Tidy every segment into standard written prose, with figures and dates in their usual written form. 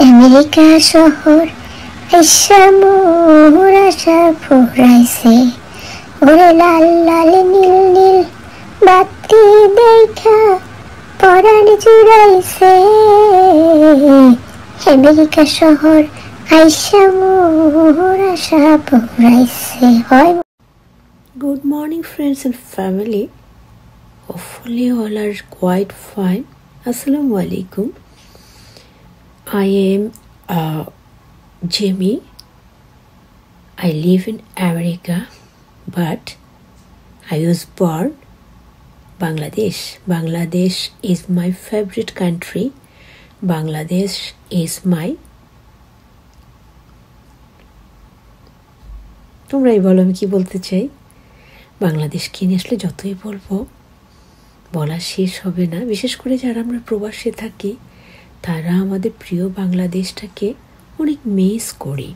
America শহর আইসা মোর আশা ফুরাইছে, ওরে লাল লাল নীল নীল বাতি দেখা পরাণ জুড়াইছে। আমেরিকা শহর আইসা মোর আশা ফুরাইছে। হয় Good morning, friends and family. Hopefully all are quite fine. Assalamu alaikum. I am Jamie. I live in America, but I was born Bangladesh. Bangladesh is my favorite country. Bangladesh is my তোমরাই বলো আমি কি বলতে চাই। বাংলাদেশকে নিয়ে আসলে যতই বলবো বলা শেষ হবে না। বিশেষ করে যারা আমরা প্রবাসে থাকি তারা আমাদের প্রিয় বাংলাদেশটাকে অনেক মিস করি।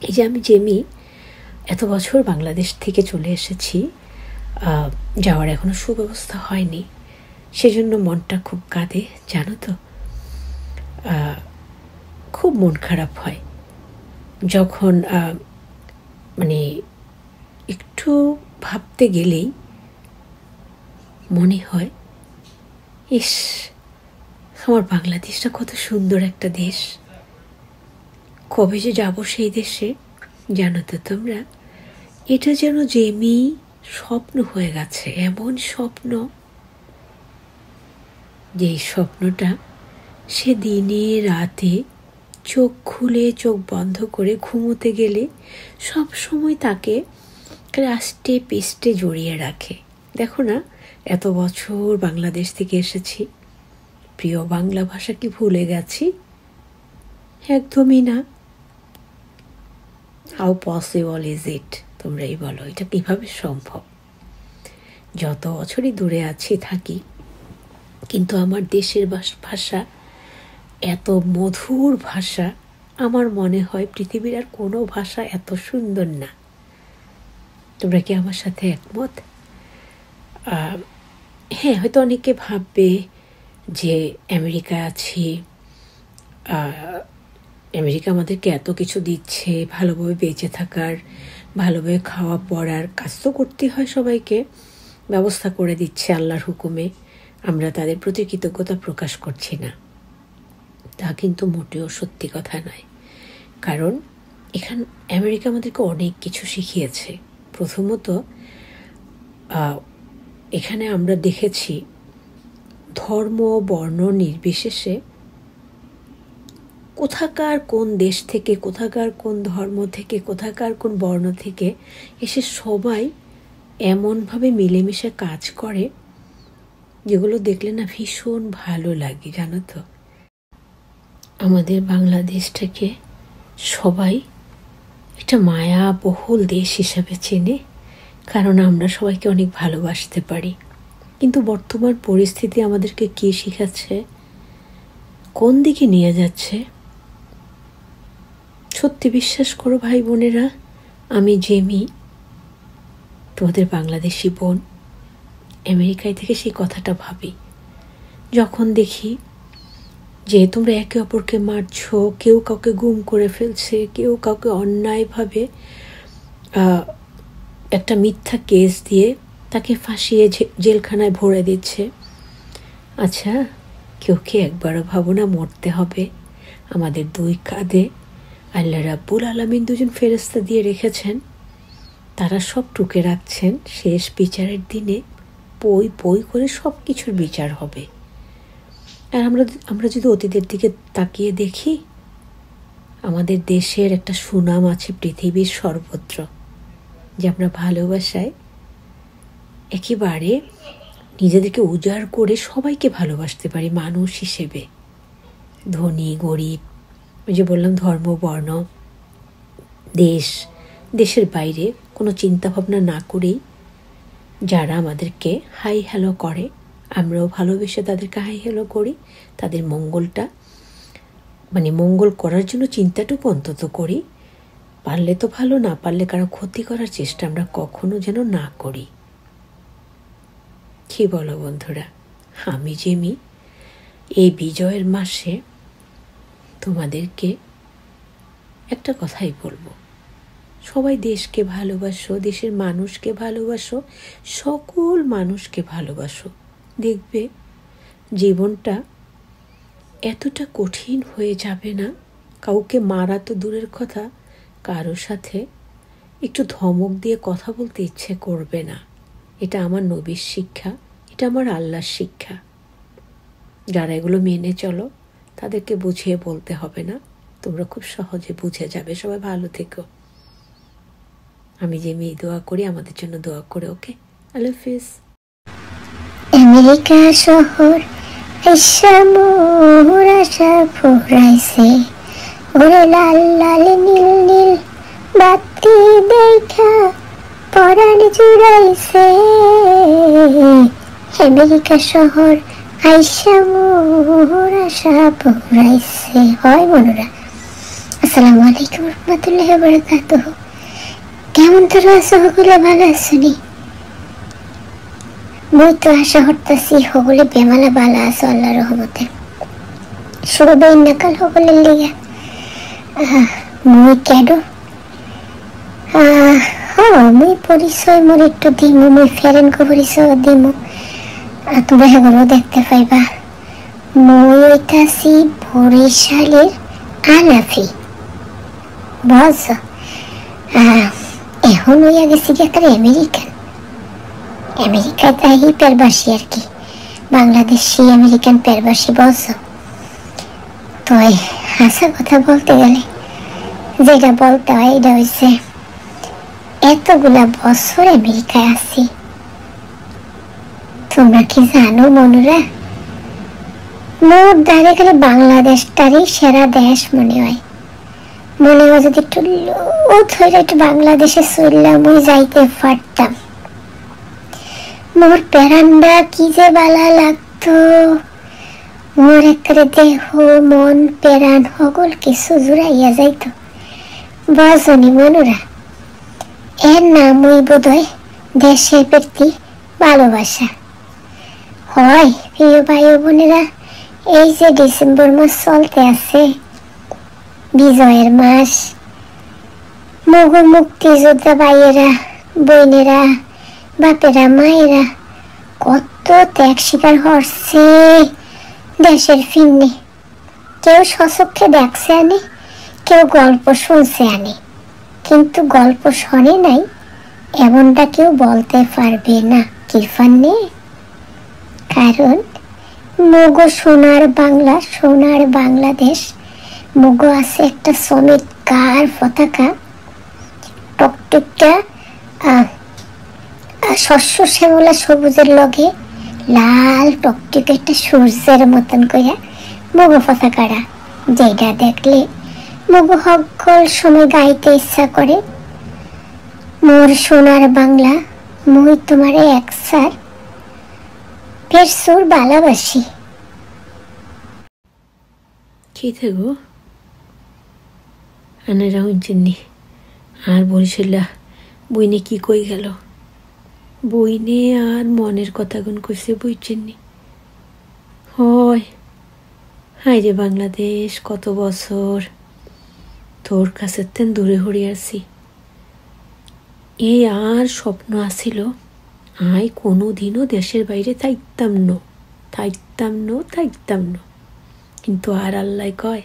এই যে আমি জেমি এত বছর বাংলাদেশ থেকে চলে এসেছি, যাওয়ার এখনো সুব্যবস্থা হয়নি, সেজন্য মনটা খুব কাঁদে জানো তো। খুব মন খারাপ হয় যখন মানে একটু ভাবতে গেলেই মনে হয় ইস, আমার বাংলাদেশটা কত সুন্দর একটা দেশ, কবে যে যাব সেই দেশে। জানো তো তোমরা, এটা যেন জেমি স্বপ্ন হয়ে গেছে, এমন স্বপ্ন যে স্বপ্নটা সে দিনে রাতে চোখ খুলে চোখ বন্ধ করে ঘুমোতে গেলে সব সময় তাকে আষ্টে পিষ্টে জড়িয়ে রাখে। দেখো না, এত বছর বাংলাদেশ থেকে এসেছি, প্রিয় বাংলা ভাষা কি ভুলে গেছি? একদমই না। How possible is it? তোমরাই বলো, এটা কিভাবে সম্ভব? যত বছরই দূরে আছি থাকি, কিন্তু আমার দেশের ভাষা এত মধুর ভাষা, আমার মনে হয় পৃথিবীর আর কোনো ভাষা এত সুন্দর না। তোমরা কি আমার সাথে একমত? হ্যাঁ, হয়তো অনেকে ভাববে যে আমেরিকায় আছি, আমেরিকা আমাদেরকে এত কিছু দিচ্ছে, ভালোভাবে বেঁচে থাকার, ভালোভাবে খাওয়া পড়ার কাজ তো করতে হয়, সবাইকে ব্যবস্থা করে দিচ্ছে আল্লাহর হুকুমে, আমরা তাদের প্রতি কৃতজ্ঞতা প্রকাশ করছি না। তা কিন্তু মোটেও সত্যি কথা নয়। কারণ আমেরিকা আমাদেরকে অনেক কিছু শিখিয়েছে। প্রথমত, এখানে আমরা দেখেছি ধর্ম বর্ণ নির্বিশেষে কোথাকার কোন দেশ থেকে, কোথাকার কোন ধর্ম থেকে, কোথাকার কোন বর্ণ থেকে এসে সবাই এমনভাবে মিলেমিশে কাজ করে যেগুলো দেখলে না ভীষণ ভালো লাগে জানো তো। আমাদের বাংলাদেশটাকে সবাই একটা মায়াবহুল দেশ হিসাবে চেনে, কারণ আমরা সবাইকে অনেক ভালোবাসতে পারি। কিন্তু বর্তমান পরিস্থিতি আমাদেরকে কি শেখাচ্ছে, কোন দিকে নিয়ে যাচ্ছে? সত্যি বিশ্বাস করো ভাই বোনেরা, আমি জেমি, তোমাদের বাংলাদেশি বোন, আমেরিকায় থেকে সেই কথাটা ভাবি যখন দেখি যে তোমরা একে অপরকে মারছো, কেউ কাউকে গুম করে ফেলছে, কেউ কাউকে অন্যায়ভাবে একটা মিথ্যা কেস দিয়ে তাকে ফাঁসিয়ে জেলখানায় ভরে দিচ্ছে। আচ্ছা, কেউ কি একবারও ভাবো না মরতে হবে? আমাদের দুই কাঁধে আল্লাহ রাব্বুল আলামিন দুজন ফেরেশতা দিয়ে রেখেছেন, তারা সব টুকে রাখছেন। শেষ বিচারের দিনে পই পই করে সব কিছুর বিচার হবে। আর আমরা যদি অতীতের দিকে তাকিয়ে দেখি, আমাদের দেশের একটা সুনাম আছে পৃথিবীর সর্বত্র, যে আমরা ভালোবাসায় একেবারে নিজেদেরকে উজাড় করে সবাইকে ভালোবাসতে পারি মানুষ হিসেবে। ধনী গরিব, ওই যে বললাম ধর্ম বর্ণ, দেশের বাইরে কোনো চিন্তাভাবনা না করেই যারা আমাদেরকে হাই হ্যালো করে, আমরাও ভালোবেসে তাদেরকে হাই হ্যালো করি, তাদের মঙ্গলটা মঙ্গল করার জন্য চিন্তাটুকু অন্তত করি। পারলে তো ভালো, না পারলে কারো ক্ষতি করার চেষ্টা আমরা কখনো যেন না করি। কি বলো বন্ধুরা? আমি জেমি এই বিজয়ের মাসে তোমাদেরকে একটা কথাই বলবো, সবাই দেশকে ভালোবাসো, দেশের মানুষকে ভালোবাসো, সকল মানুষকে ভালোবাসো। দেখবে জীবনটা এতটা কঠিন হয়ে যাবে না। কাউকে মারা তো দূরের কথা, কারোর সাথে একটু ধমক দিয়ে কথা বলতে ইচ্ছে করবে না। এটা আমার নবীর শিক্ষা, এটা আমার আল্লাহর শিক্ষা। যারা এগুলো মেনে চলো তাদেরকে বুঝিয়ে বলতে হবে না, তোমরা খুব সহজে বুঝে যাবে। সবাই ভালো থেকো। আমি যে মেয়ে দোয়া করি, আমাদের জন্য দোয়া করে। ওকে, আল্লাহ হাফিজ। আমেরিকা শহর আইসা মোর আশা ফুরাইছে, ওরে লাল লাল নীল নীল বাতি দেখা পরাণ জুড়াইছে। আমেরিকা শহর আইসা মোর আশা ফুরাইছে। হয় বন্ধুরা, আসসালামু আলাইকুম রহমতুল্লাহি ওয়া বারাকাতুহু। কেমন তোর আছো? সকলে ভালো আছো নি? মই তো আশা করতেছি সকলে বেমালা ভালো আছো আল্লাহর রহমতে। শুরু নাকাল সকলের লিগে মই কেডো মই পরিচয় মোর একটু দিমু, মই ফেরেনকো পরিচয় দিমু, তোমরা সেগুলো দেখতে পাইবা। মই হইতাছি বরিশালের আনাফি, বুঝছ? এখন হইয়া গেছি কি একটা আমেরিকায় তাই পেরবাসী আর কি, বাংলাদেশি আমেরিকান পেরবাসী, বুঝছ? তো হাসা কথা বলতে গেলে যেটা বলতে হয় এটা হয়েছে, এতগুলা বছর আমেরিকায় আছি। তোমরা কি জানো মনুরা, মোট দাঁড়ে খালি বাংলাদেশটারই সেরা দেশ মনে হয়। মনে হয় যদি একটু লোট হইলে একটু বাংলাদেশে চললাম, ওই যাইতে পারতাম। মোর প্যারান্ডা কি যে বালা লাগতো, মোর একেবারে দেহ মন প্যারান সকল কিছু জুড়াইয়া যাইতো। বাজনি মনুরা, এর নাম ওই বোধহয় দেশের প্রতি ভালোবাসা। হয় প্রিয় ভাই বোনেরা, এই যে ডিসেম্বর মাস চলতে আছে, বিজয়ের মাস, মগু মুক্তিযোদ্ধা ভাইয়েরা বোনেরা বাপেরা মায়েরা কত ত্যাগ স্বীকার করছে দেশের ফিরনে। কেউ স্বচক্ষে দেখছে আনে, কেউ গল্প শুনছে আনে, কিন্তু গল্প শোনে নাই এমনটা কেউ বলতে পারবে না কিরফানে। কারণ মগো সোনার বাংলা, সোনার বাংলাদেশ, মগো আছে একটা চমৎকার পতাকা, টকটকা শস্য শ্যামলা সবুজের লগে লাল টকটকে একটা সূর্যের মতন করে মগো পতাকাটা, যেটা দেখলে মগো সকল সময় গাইতে ইচ্ছা করে, মোর সোনার বাংলা, মই তোমার একসার ফের সুর ভালোবাসি। কি থাকো আনারা হইনি আর বরিশাল্লা বইনে কি কই গেল, বইনে আর মনের কথা গুন কইছে বইছেননি। হয় হাই রে বাংলাদেশ, কত বছর তোর কাছে তেন দূরে হরি আছি। এই আর স্বপ্ন আসিল আই কোনোদিনও দেশের বাইরে থাকতাম ন, কিন্তু আর আল্লাহ কয়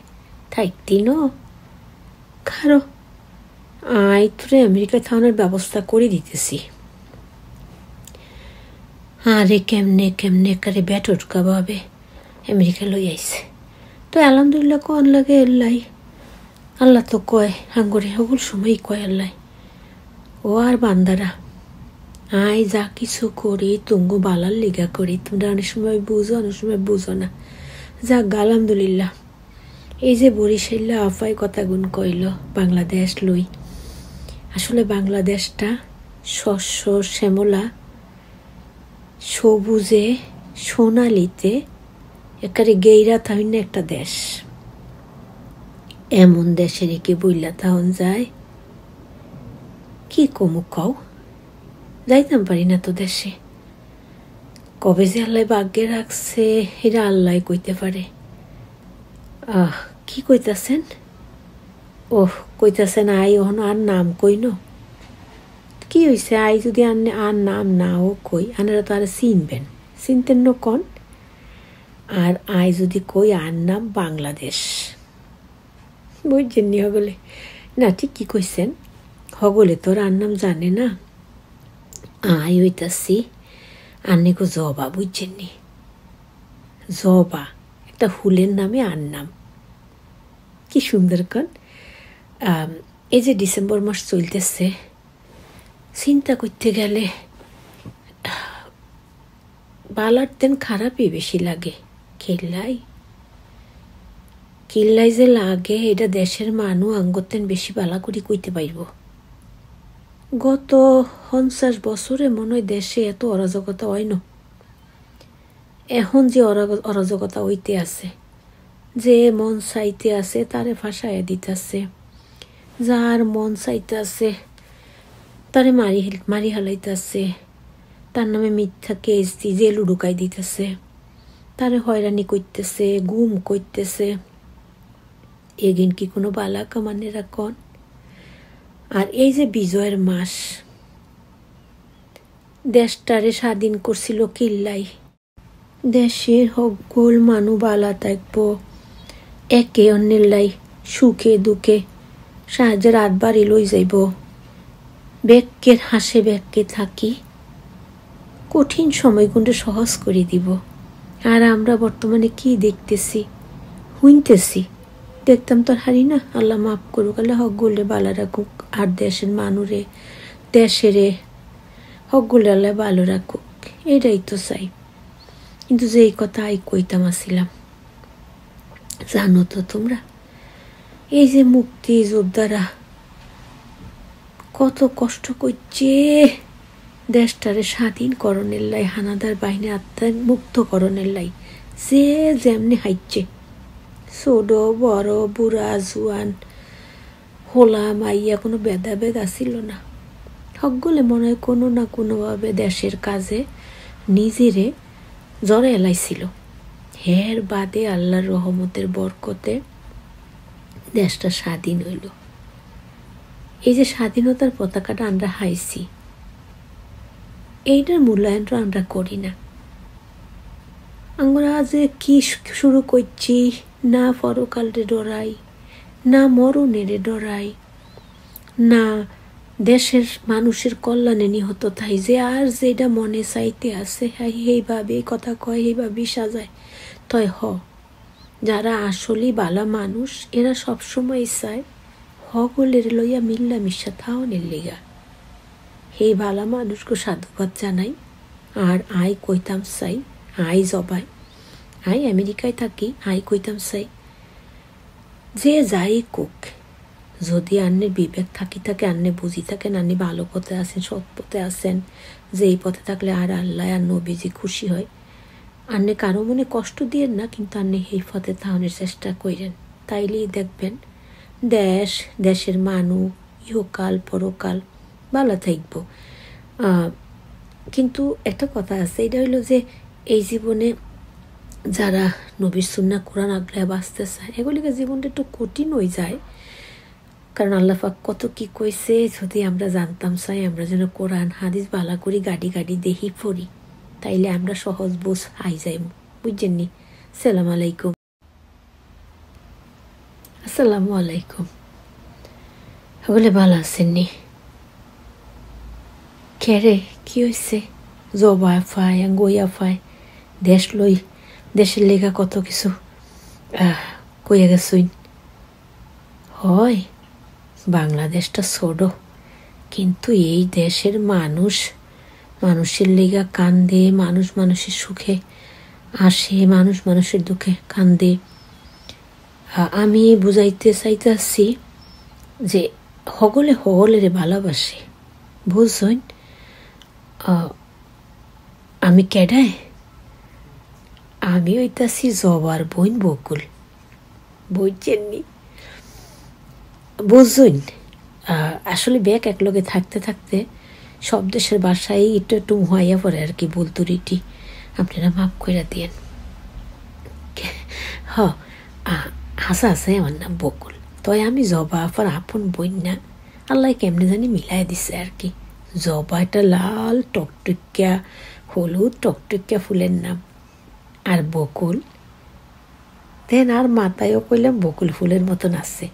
থাকতি ন খারো, আই তোরে আমেরিকায় থাকানোর ব্যবস্থা করে দিতেছি। আরে কেমনে কারে ব্যাটকা ভাবে আমেরিকা লই আইছে, তো আলহামদুলিল্লাহ কন লাগে এল্লাই, আল্লাহ তো কয় আঙ্গরে সকল সময় কয় আল্লাহ, ও আর বান্দারা আই যা কিছু করি তুঙ্গ বালার লিগা করি, তোমরা অনেক সময় বুঝো অনেক সময় বুঝো না। যাক আলহামদুলিল্লাহ, এই যে বরিশাল্লা আফাই কথা গুণ কইল বাংলাদেশ লই, আসলে বাংলাদেশটা শস্য শ্যামলা সবুজে সোনালিতে একারে গেইরা থাইন একটা দেশ। এমন দেশের কি বইলা তাহন যায়, কি কমু কও, যাইতাম পারি না তো দেশে। কবে যে আল্লাহ ভাগ্যে রাখছে এরা আল্লাহ কইতে পারে। কি কইতাছেন? ওহ, কইতাছেন আই ওহন আর নাম কইন? কি হয়েছে? আই যদি আননে আর নাম নাও কই, আনারা তো আর চিনবেন, চিনতেন ন কন? আর আই যদি কই আর নাম বাংলাদেশ, বুঝছেন নি হগলে? না, ঠিক কি কইছেন, হগলে তোর আর নাম জানে না। আই হইতাছি আন্নে গো জবা, বুঝছেন নি? জবা একটা ফুলের নামে আর নাম। কি সুন্দর কন। এই যে ডিসেম্বর মাস চলতেছে, চিন্তা করতে গেলে বালার তেন খারাপই বেশি লাগে। কিল্লাই যে লাগে এটা দেশের মানুষ আঙ্গতেন বেশি বালা করি কইতে পাইব। গত 50 বছরে মনে হয় দেশে এত অরাজকতা হয় না। এখন যে অরাজকতা হইতে আছে, যে মন চাইতে আছে তারে ফাঁসাইয়া দিতেছে, যার মন চাইতে আছে তারে মারি হালাইতেছে, তার নামে মিথ্যা কেস দিয়ে জেলু ঢুকাই দিতেছে, তারে হয়রানি করতেছে, গুম করতেছে। এগিন কি কোনো বালা কামানেরা কন? আর এই যে বিজয়ের মাস, দেশটারে স্বাধীন করছিল কিল্লাই। দেশের সকল মানু বালা থাকবো, একে অন্যের লাই সুখে দুঃখে সাহায্যের হাত বাড়ি লই যাইব, ব্যাক্যের হাসে ব্যাক্যে থাকি, কঠিন সময়গুলো সহজ করে দিব। আর আমরা বর্তমানে কি দেখতেছি, শুনতেছি, দেখতাম তো হারি না। আল্লাহ মাফ করুক, আল্লাহ হকগুলে বালা রাখুক, আর দেশের মানুরে দেশেরে হকগুলে আল্লাহ ভালো রাখুক, এটাই তো চাই। কিন্তু যে এই কথা আই কইতাম আসিলাম, জানো তো তোমরা, এই যে মুক্তি যোদ্ধারা কত কষ্ট করছে দেশটারে স্বাধীনকরণের লাই, হানাদার বাহিনী আত্মার মুক্তকরণের লাই, যে যেমনি হাইচ্ছে, ছোট বড় বুড়া জুয়ান হোলা মাইয়া কোনো ভেদাভেদ আসিল না। সকলে মনে হয় কোনো না কোনোভাবে দেশের কাজে নিজেরে জড়ে এলাইছিল। হের বাদে আল্লাহর রহমতের বরকতে দেশটা স্বাধীন হইল। এই যে স্বাধীনতার পতাকাটা আমরা হাইছি, এইটার মূল্যায়নটা আমরা করি না। আমরা যে কি শুরু করছি, না পরকালে ডরাই, না মরণের ডরাই, না দেশের মানুষের কল্যাণে নিহত তাই যে আর যেটা মনে চাইতে আছে এইভাবে কথা কয়, এইভাবে সাজায়। তয় যারা আসলেই বালা মানুষ, এরা সবসময় চায় হগলের লইয়া মিল্লা মিশা থাওনের লিগা। এই বালা মানুষকে সাধুবাদ জানাই। আর আই কইতাম চাই, আই জবাই, আই আমেরিকায় থাকি, আই কইতাম চাই, যে যাই কোক, যদি আন্নের বিবেক থাকি থাকে, আন্নে বুঝি থাকেন, আন্নি ভালো পথে আছেন, সৎ পথে আছেন, যে এই পথে থাকলে আর আল্লাহ আর নবীজি খুশি হয়, আন্নে কারো মনে কষ্ট দিয়েন না, কিন্তু আন্নে এই পথে থাকানোর চেষ্টা করেন। তাইলেই দেখবেন দেশের মানুষ ইহকাল পরকাল ভালো থাকব। কিন্তু একটা কথা আছে, এটা হইলো যে এই জীবনে যারা নবীর সুন্নাহ কোরআন আগলায় বাঁচতে চায়, এগুলিকে জীবনটা একটু কঠিন হয়ে যায়। কারণ আল্লাহ পাক কত কি কইছে, যদি আমরা জানতাম চাই, আমরা যেন কোরআন হাদিস বালা করি গাড়ি দেখি পড়ি, তাইলে আমরা সহজ বোঝ আই যাই, বুঝছেন নি? সালাম আলাইকুম। আসসালামু আলাইকুম। বলে ভালো আছেন নি? কেরে কি হয়েছে? জবা ফায় গইয়া ফায় দেশের লেগা কত কিছু কইয়া গেছুন। হয় বাংলাদেশটা ছোট, কিন্তু এই দেশের মানুষের লেগা কান্দে, মানুষের সুখে আসে, মানুষের দুঃখে কান্দে। আমি বুঝাইতে চাইতেছি যে হগলেরে ভালোবাসে, বুঝছেন? আমি কেডায়? আমি হইতাছি জবার বোন বকুল, বুঝছেন নি? বুঝছেন? আসলে ব্যাগ একলগে থাকতে থাকতে সব দেশের বাসায় একটু মুহাইয়া পড়ে আর কি, বলতুরিটি আপনারা মাফ করে দিয়েন। হাসা হাসাই আমার নাম বকুল, তয় আমি জবা আফার আপন বই না। আল্লাহ কেমনে জানি মিলাই দিছে আর কি। জবা এটা লাল টকটকিয়া হলুদ টকটকিয়া ফুলের নাম, আর বকুল দেন আর মাথায়ও কইলাম বকুল ফুলের মতন আছে।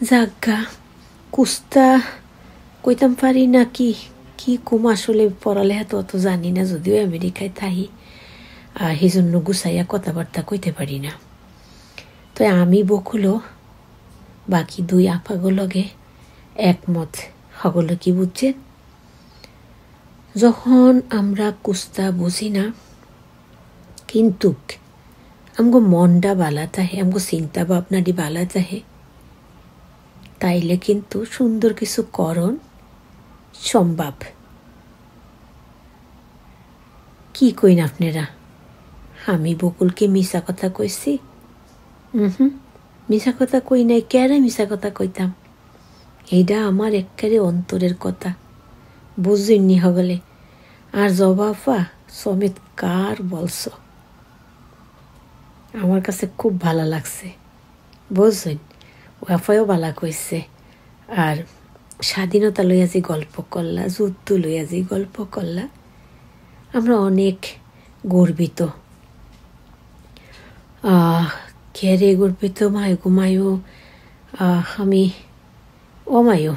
জাগা কুস্তা কইতাম পারি না কি কি কুম, আসলে পড়ালেখা তো অত জানি না, যদিও আমেরিকায় থাকি, আর সেই জন্য গুছাইয়া কথাবার্তা কইতে পারি না। তো আমি বকুলও বাকি দুই আপাগুলোকে একমত হগল কি বুঝছেন, যখন আমরা কুস্তা বুঝি না কিন্তু আমগো মনটা বালা চাহে, আমগো চিন্তা ভাবনাটি বালা চাহে, তাইলে কিন্তু সুন্দর কিছু করণ সম্ভব। কি কইন আপনারা? আমি বকুলকে মিশা কথা কইছি? মিশা কথা কই নাই। কেন মিশা কথা কইতাম? এইটা আমার একেবারে অন্তরের কথা, বুঝিনি হগলে। আর জবাফা সমেত কার বলছ, আমার কাছে খুব ভালো লাগছে, বুঝছেন? ওয়াফাও ভালো কইছে। আর স্বাধীনতা লইয়া যে গল্প করলা, যুদ্ধ লইয়া যে গল্প করলা, আমরা অনেক গর্বিত। কেরে গর্বিত মায়ো ঘুমায়ো, আমি ও মায়ো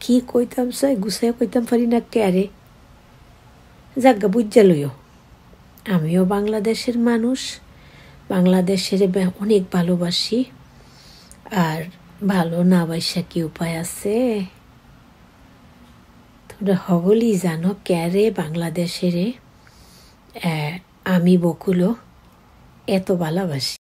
কি কইতাম চাই গুছাই কইতাম পারি না কেরে। জাগা বুঝা লইও, আমিও বাংলাদেশের মানুষ, বাংলাদেশের অনেক ভালোবাসি। আর ভালো না বাসা কি উপায় আছে? তোমরা হগলই জানো ক্যারে বাংলাদেশের আমি বকুলও এত ভালোবাসি।